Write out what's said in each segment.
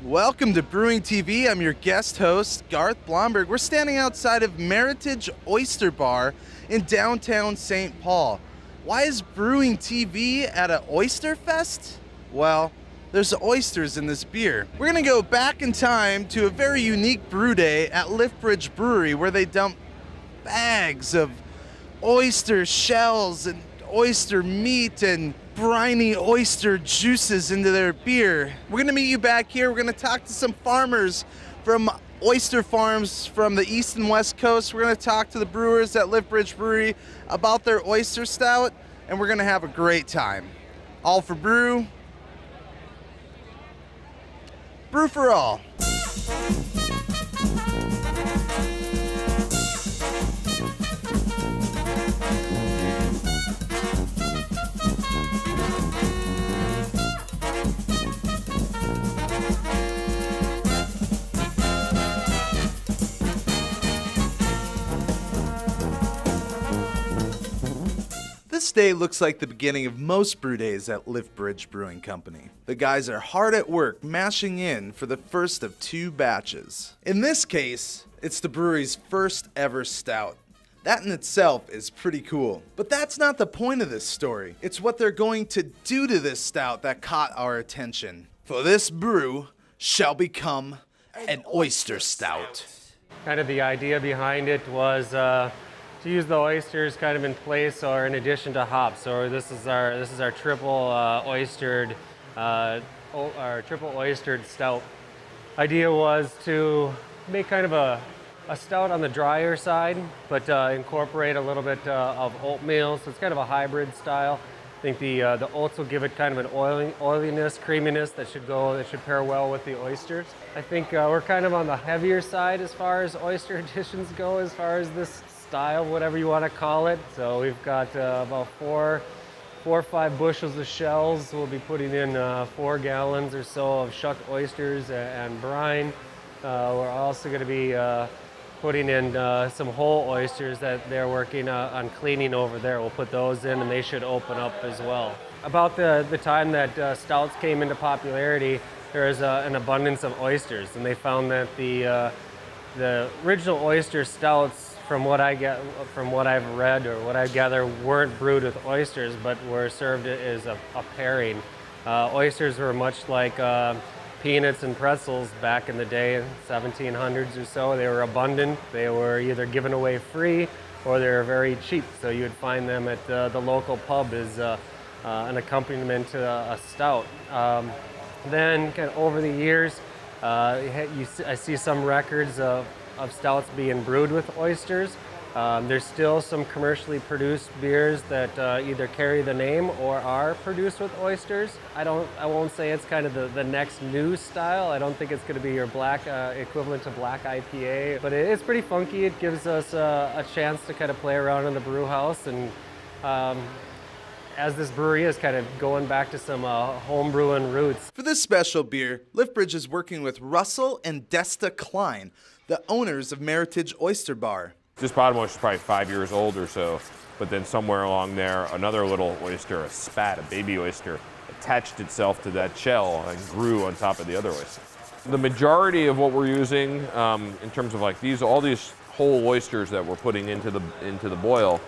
Welcome to Brewing TV. I'm your guest host, Garth Blomberg. We're standing outside of Meritage Oyster Bar in downtown St. Paul. Why is Brewing TV at an oyster fest? Well, there's oysters in this beer. We're gonna go back in time to a very unique brew day at Liftbridge Brewery where they dump bags of oyster shells and oyster meat and briny oyster juices into their beer. We're gonna meet you back here. We're gonna talk to some farmers from oyster farms from the east and west coast. We're gonna talk to the brewers at Liftbridge Brewery about their Oyster Stout, and we're gonna have a great time. All for brew. Brew for all. This day looks like the beginning of most brew days at Liftbridge Brewing Company. The guys are hard at work mashing in for the first of two batches. In this case, it's the brewery's first ever stout. That in itself is pretty cool. But that's not the point of this story. It's what they're going to do to this stout that caught our attention. For this brew shall become an Oyster Stout. Kind of the idea behind it was to use the oysters kind of in place or in addition to hops. So this is our triple oystered stout. Idea was to make kind of a stout on the drier side, but incorporate a little bit of oatmeal. So it's kind of a hybrid style. I think the oats will give it kind of an oiliness, creaminess that should pair well with the oysters. I think we're kind of on the heavier side as far as oyster additions go, as far as this style, whatever you want to call it. So we've got about four or five bushels of shells. We'll be putting in 4 gallons or so of shucked oysters and brine. We're also going to be putting in some whole oysters that they're working on cleaning over there. We'll put those in and they should open up as well. About the time that stouts came into popularity, there was an abundance of oysters, and they found that the original oyster stouts, from what I've read or what I gather, weren't brewed with oysters, but were served as a pairing. Oysters were much like peanuts and pretzels back in the day, 1700s or so. They were abundant. They were either given away free or they were very cheap. So you would find them at the local pub as an accompaniment to a stout. Then kind of over the years, I see some records of stouts being brewed with oysters. There's still some commercially produced beers that either carry the name or are produced with oysters. I won't say it's kind of the next new style. I don't think it's going to be your black equivalent to black IPA, but it's pretty funky. It gives us a chance to kind of play around in the brew house, and as this brewery is kind of going back to some home brewing roots. For this special beer, Liftbridge is working with Russell and Desta Klein, the owners of Meritage Oyster Bar. This bottom oyster is probably 5 years old or so, but then somewhere along there, another little oyster, a spat, a baby oyster, attached itself to that shell and grew on top of the other oyster. The majority of what we're using in terms of like all these whole oysters that we're putting into the boil,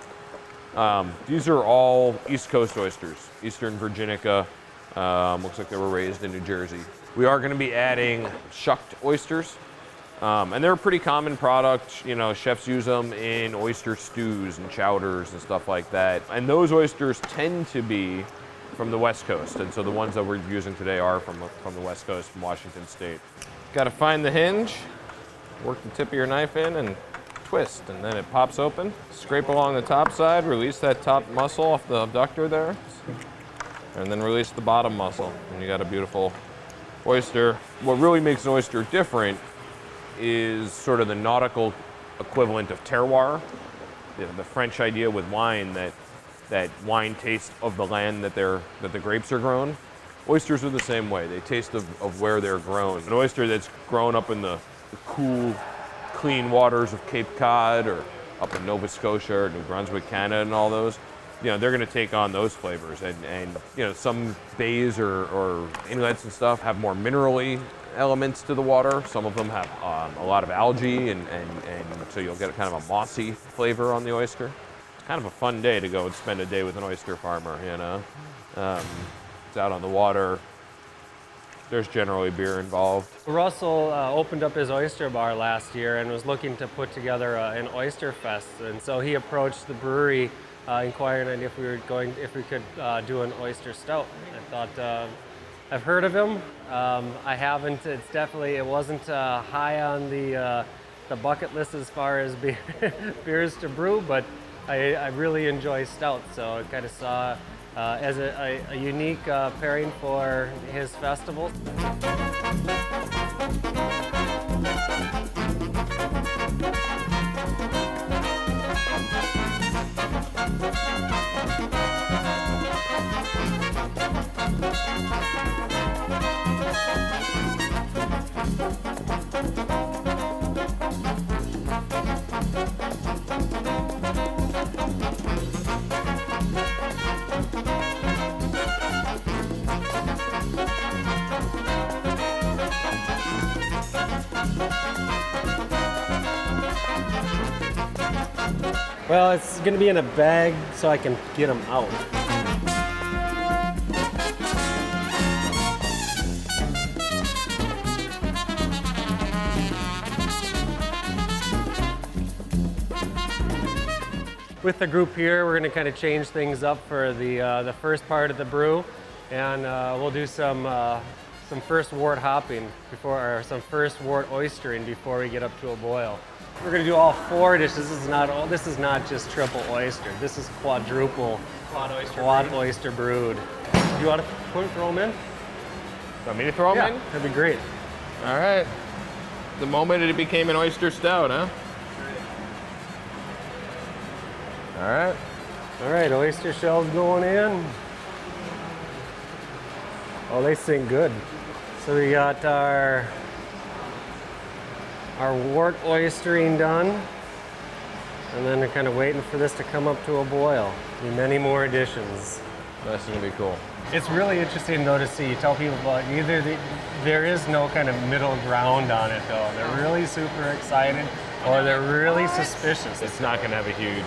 these are all East Coast oysters, Eastern Virginica. Looks like they were raised in New Jersey. We are going to be adding shucked oysters. And they're a pretty common product. You know, chefs use them in oyster stews and chowders and stuff like that. And those oysters tend to be from the West Coast. And so the ones that we're using today are from the West Coast, from Washington State. Got to find the hinge, work the tip of your knife in and twist, and then it pops open. Scrape along the top side, release that top muscle off the abductor there, and then release the bottom muscle. And you got a beautiful oyster. What really makes an oyster different is sort of the nautical equivalent of terroir, the French idea with wine, that wine tastes of the land that the grapes are grown. Oysters are the same way. They taste of where they're grown. An oyster that's grown up in the cool, clean waters of Cape Cod or up in Nova Scotia or New Brunswick, Canada, and all those, you know, they're going to take on those flavors. And you know, some bays or inlets and stuff have more minerally elements to the water. Some of them have a lot of algae, and so you'll get kind of a mossy flavor on the oyster. It's kind of a fun day to go and spend a day with an oyster farmer, you know. It's out on the water. There's generally beer involved. Russell opened up his oyster bar last year and was looking to put together an oyster fest, and so he approached the brewery inquiring if we could do an oyster stout. I thought, I've heard of him. I haven't. It wasn't high on the bucket list as far as beers to brew, but I really enjoy stouts, so I kind of saw as a unique pairing for his festival. Well, it's going to be in a bag so I can get them out. With the group here, we're going to kind of change things up for the first part of the brew, and we'll do some first wort hopping or some first wort oystering before we get up to a boil. We're going to do all 4 dishes. This is not just triple oyster. This is quad oyster brewed. Do you want to throw them in? Want me to throw them in? That'd be great. All right. The moment it became an oyster stout, huh? All right. All right, oyster shells going in. Oh, they sink good. So we got our wort oystering done, and then we're kind of waiting for this to come up to a boil. Be many more additions. This is gonna be cool. It's really interesting though to see. Tell people about there is no kind of middle ground on it though. They're really super excited, or they're really suspicious. It's not gonna have a huge.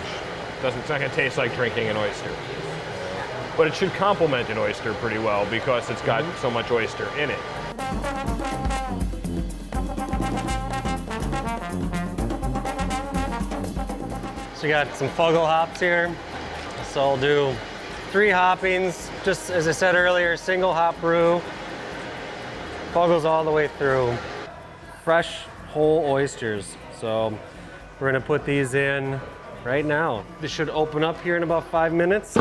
It's not gonna taste like drinking an oyster, but it should complement an oyster pretty well because it's got so much oyster in it. So we got some Fuggle hops here. So I'll do 3 hoppings, just as I said earlier, single hop brew. Fuggles all the way through. Fresh whole oysters. So we're gonna put these in right now. This should open up here in about 5 minutes.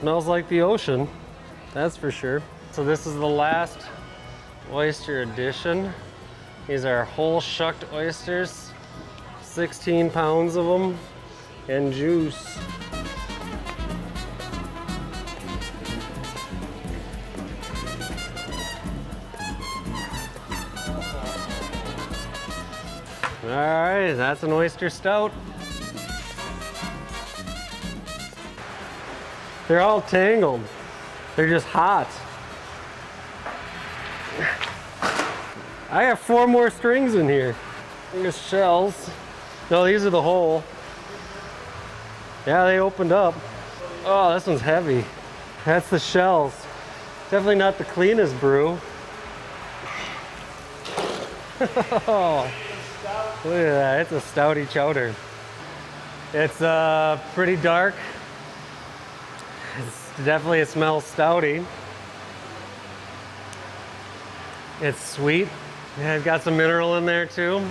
Smells like the ocean, that's for sure. So this is the last oyster edition. These are whole shucked oysters, 16 pounds of them, and juice. All right, that's an oyster stout. They're all tangled. They're just hot. I have 4 more strings in here. There's shells. No, these are the whole. Yeah, they opened up. Oh, this one's heavy. That's the shells. Definitely not the cleanest brew. Look at that, it's a stouty chowder. It's pretty dark. It's definitely, it smells stouty. It's sweet. Yeah, it's got some mineral in there too.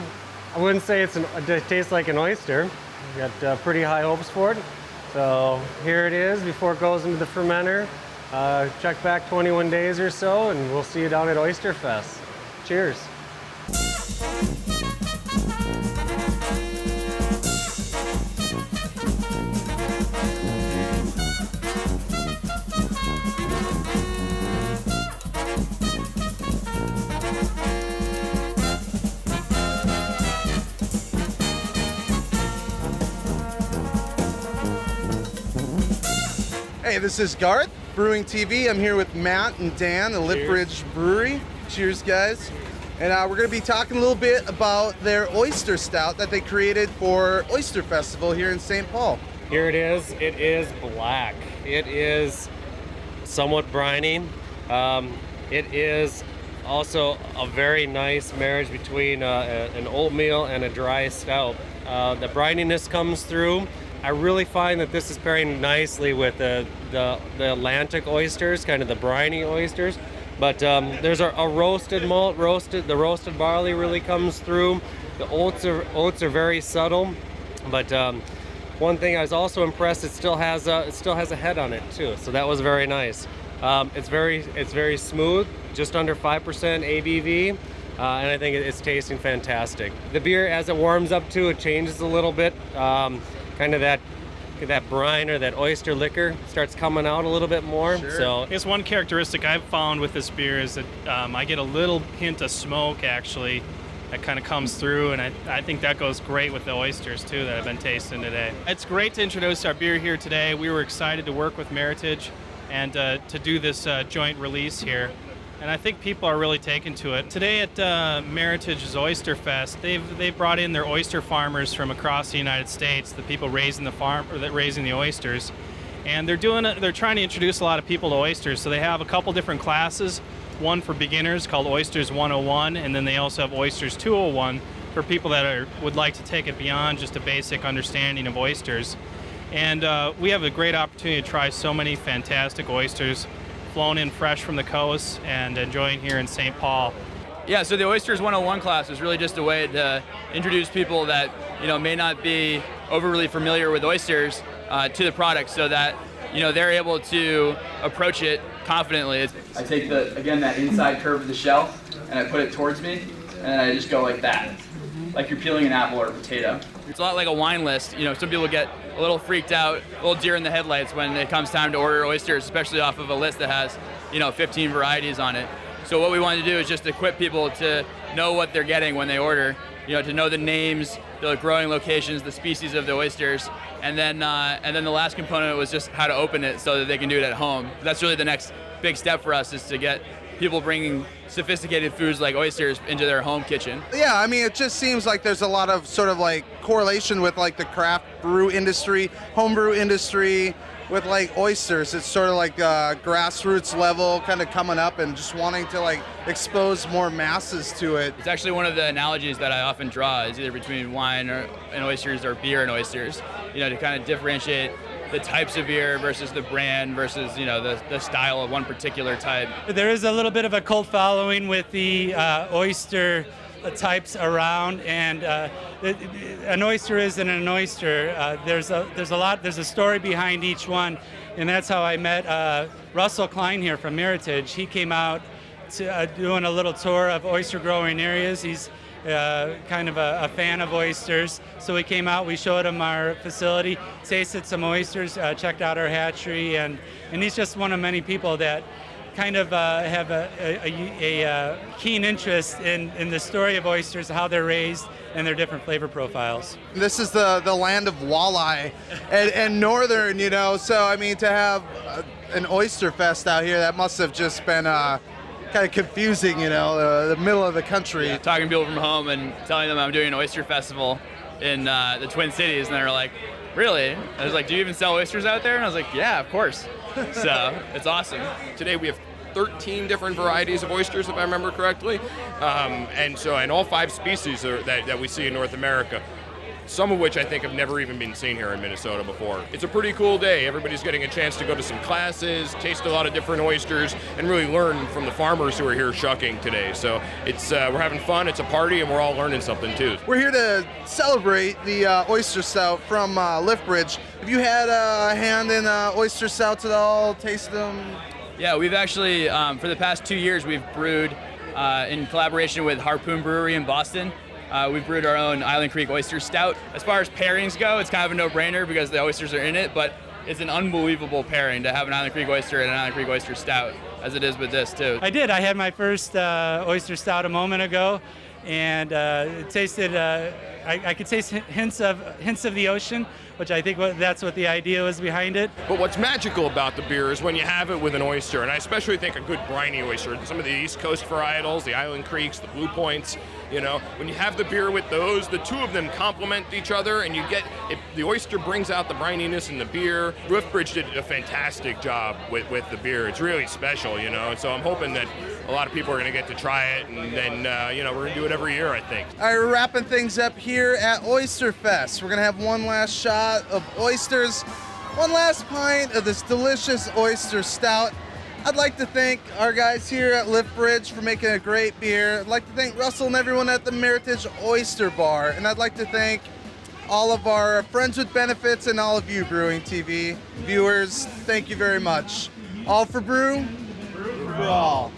I wouldn't say it tastes like an oyster. Got pretty high hopes for it. So here it is before it goes into the fermenter. Check back 21 days or so and we'll see you down at Oyster Fest. Cheers. Hey, this is Garth, Brewing TV. I'm here with Matt and Dan, the Lip Ridge Brewery. Cheers, guys. And we're going to be talking a little bit about their Oyster Stout that they created for Oyster Festival here in St. Paul. Here it is. It is black. It is somewhat briny. It is also a very nice marriage between an oatmeal and a dry stout. The brininess comes through. I really find that this is pairing nicely with the Atlantic oysters, kind of the briny oysters. But there's a roasted malt, the roasted barley really comes through. The oats are very subtle, but one thing I was also impressed, it still has a head on it too. So that was very nice. It's very smooth, just under 5% ABV, and I think it's tasting fantastic. The beer, as it warms up too, it changes a little bit. Kind of that brine or that oyster liquor starts coming out a little bit more. Sure. So I guess one characteristic I've found with this beer is that I get a little hint of smoke actually that kind of comes through, and I think that goes great with the oysters too that I've been tasting today. It's great to introduce our beer here today. We were excited to work with Meritage and to do this joint release here. And I think people are really taken to it. Today at Meritage's Oyster Fest, they've brought in their oyster farmers from across the United States, the people raising the oysters, and they're trying to introduce a lot of people to oysters. So they have a couple different classes, one for beginners called Oysters 101, and then they also have Oysters 201 for people that would like to take it beyond just a basic understanding of oysters. And we have a great opportunity to try so many fantastic oysters, flown in fresh from the coast and enjoying here in St. Paul. Yeah, so the Oysters 101 class was really just a way to introduce people that may not be overly familiar with oysters to the product, so that they're able to approach it confidently. I take that inside curve of the shell and I put it towards me, and then I just go like that, like you're peeling an apple or a potato. It's a lot like a wine list. Some people get a little freaked out, a little deer in the headlights when it comes time to order oysters, especially off of a list that has 15 varieties on it. So what we wanted to do is just equip people to know what they're getting when they order, to know the names, the growing locations, the species of the oysters, and then the last component was just how to open it so that they can do it at home. That's really the next big step for us, is to get people bringing sophisticated foods like oysters into their home kitchen. Yeah, I mean, it just seems like there's a lot of sort of like correlation with like the craft brew industry, homebrew industry, with like oysters. It's sort of like grassroots level kind of coming up and just wanting to like expose more masses to it. It's actually one of the analogies that I often draw, is either between wine and oysters or beer and oysters, to kind of differentiate the types of beer versus the brand versus the style of one particular type. There is a little bit of a cult following with the oyster types around, and an oyster isn't an oyster. There's a story behind each one, and that's how I met Russell Klein here from Meritage. He came out to, doing a little tour of oyster growing areas. He's kind of a fan of oysters, so we came out, we showed him our facility, tasted some oysters, checked out our hatchery, and he's just one of many people that kind of have a keen interest in the story of oysters, how they're raised, and their different flavor profiles. This is the land of walleye and northern, so I mean, to have an oyster fest out here, that must have just been kind of confusing, the middle of the country. Yeah, talking to people from home and telling them I'm doing an oyster festival in the Twin Cities, and they're like, really? I was like, do you even sell oysters out there? And I was like, yeah, of course. So it's awesome. Today we have 13 different varieties of oysters, if I remember correctly. And all 5 species that we see in North America. Some of which I think have never even been seen here in Minnesota before. It's a pretty cool day. Everybody's getting a chance to go to some classes, taste a lot of different oysters, and really learn from the farmers who are here shucking today. So it's we're having fun, it's a party, and we're all learning something too. We're here to celebrate the Oyster Stout from Liftbridge. Have you had a hand in Oyster Stouts at all? Tasted them? Yeah, we've actually, for the past 2 years, we've brewed in collaboration with Harpoon Brewery in Boston. We've brewed our own Island Creek Oyster Stout. As far as pairings go, it's kind of a no-brainer because the oysters are in it, but it's an unbelievable pairing to have an Island Creek Oyster and an Island Creek Oyster Stout, as it is with this too. I did. I had my first oyster stout a moment ago, and it tasted. I could taste hints of the ocean, which I think that's what the idea was behind it. But what's magical about the beer is when you have it with an oyster, and I especially think a good briny oyster, some of the East Coast varietals, the Island Creeks, the Blue Points, when you have the beer with those, the two of them complement each other, and the oyster brings out the brininess in the beer. Liftbridge did a fantastic job with the beer. It's really special, and so I'm hoping that a lot of people are going to get to try it, and then, we're going to do it every year, I think. All right, we're wrapping things up here at Oyster Fest. We're going to have one last shot of oysters, one last pint of this delicious oyster stout. I'd like to thank our guys here at Liftbridge for making a great beer. I'd like to thank Russell and everyone at the Meritage Oyster Bar. And I'd like to thank all of our Friends with Benefits and all of you Brewing TV viewers. Thank you very much. All for Brew? Brew for all.